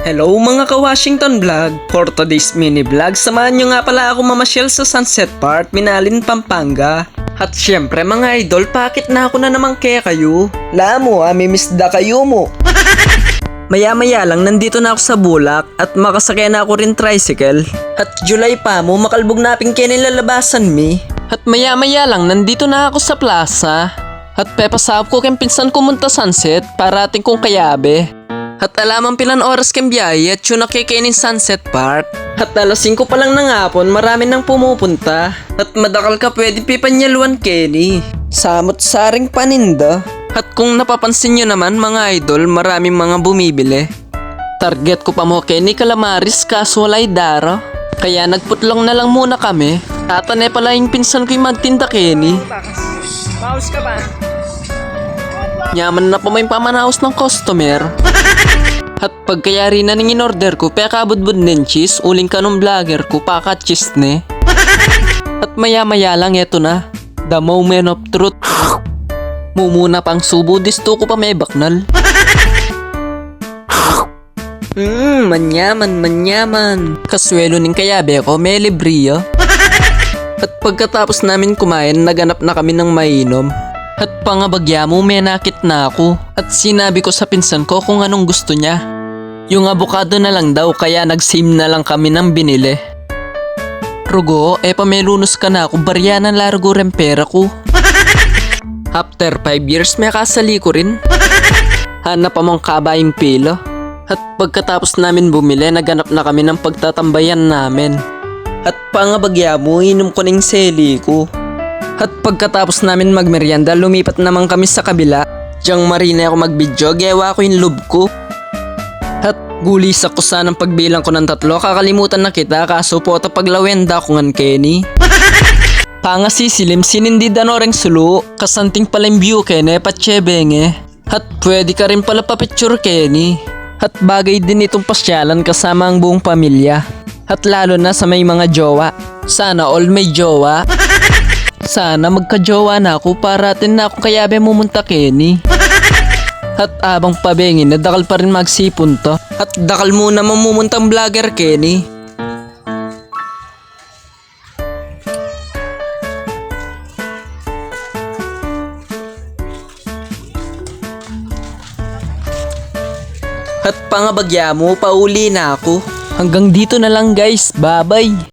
Hello mga ka-Washington Vlog! For today's mini vlog, samahan nyo nga pala ako mamasyal sa Sunset Park, Minalin, Pampanga. At syempre mga idol, pakit na ako na naman kaya kayo. Lamo, mimiss-da kayo mo. Maya-maya lang, nandito na ako sa Bulak at makasakay na ako rin tricycle. At July pa mo, makalbog na ping lalabasan mi. At maya-maya lang, nandito na ako sa plaza. At pepasahap ko kayong pinsan ko munta sunset para ating kong kayabe. At alamang pilan oras kang biyahe at yun nakikainin Sunset Park. At alas 5 pa lang ng hapon, marami nang pumupunta. At madakal ka pwede pipanyaluan Kenny. Samot saring paninda. At kung napapansin nyo naman mga idol, maraming mga bumibili. Target ko pa mo Kenny Calamaris kaso walay daro. Kaya nagputlong na lang muna kami. Tatanay pala yung pinsan ko yung magtinda Kenny. Paus ka ba? Yaman na po may pamanaos ng customer. At pagkayari na ning in-order ko, pekabudbud nin cheese, uling ka nung vlogger ko, paka-cheese ne. At maya-maya lang, eto na. The moment of truth. Mumuna pang subo, disto ko pa may baknal. Manyaman. Kaswelo ning kayabe ko, may libriyo. At pagkatapos namin kumain, naganap na kami ng mainom. At pangabagya mo, may nakit na ako. At sinabi ko sa pinsan ko kung anong gusto niya. Yung avocado na lang daw, kaya nag-same na lang kami ng binili. Rugo, pamelunos ka na ako, barya ng largo rin pera ko. After 5 years, may kasali ko rin. Hanap pa mong kabayang pilo. At pagkatapos namin bumili, naganap na kami ng pagtatambayan namin. At pangabagya mo, inom ko ng seli ko. At pagkatapos namin magmerienda, lumipat naman kami sa kabila. Diyang marina ako magbidyo, gawa ko yung loob ko. At gulis ako sanang pagbilang ko ng 3, kakalimutan na kita, kaso po ito paglawenda ko ngan Kenny. Pangasisilim, sinindi danoreng sulu, kasanting palang view Kenny, patsyebenge. At pwede ka rin pala papicture Kenny. At bagay din itong pasyalan kasama ang buong pamilya. At lalo na sa may mga jowa. Sana all may jowa. Sana magka-jowa na ako para atin na ako kayabe mumunta Kenny. At abang pabengin, nadakal pa rin magsipon to. At dakal muna mamumuntang vlogger Kenny. At pangabagya mo, pauli na ako. Hanggang dito na lang guys, bye bye.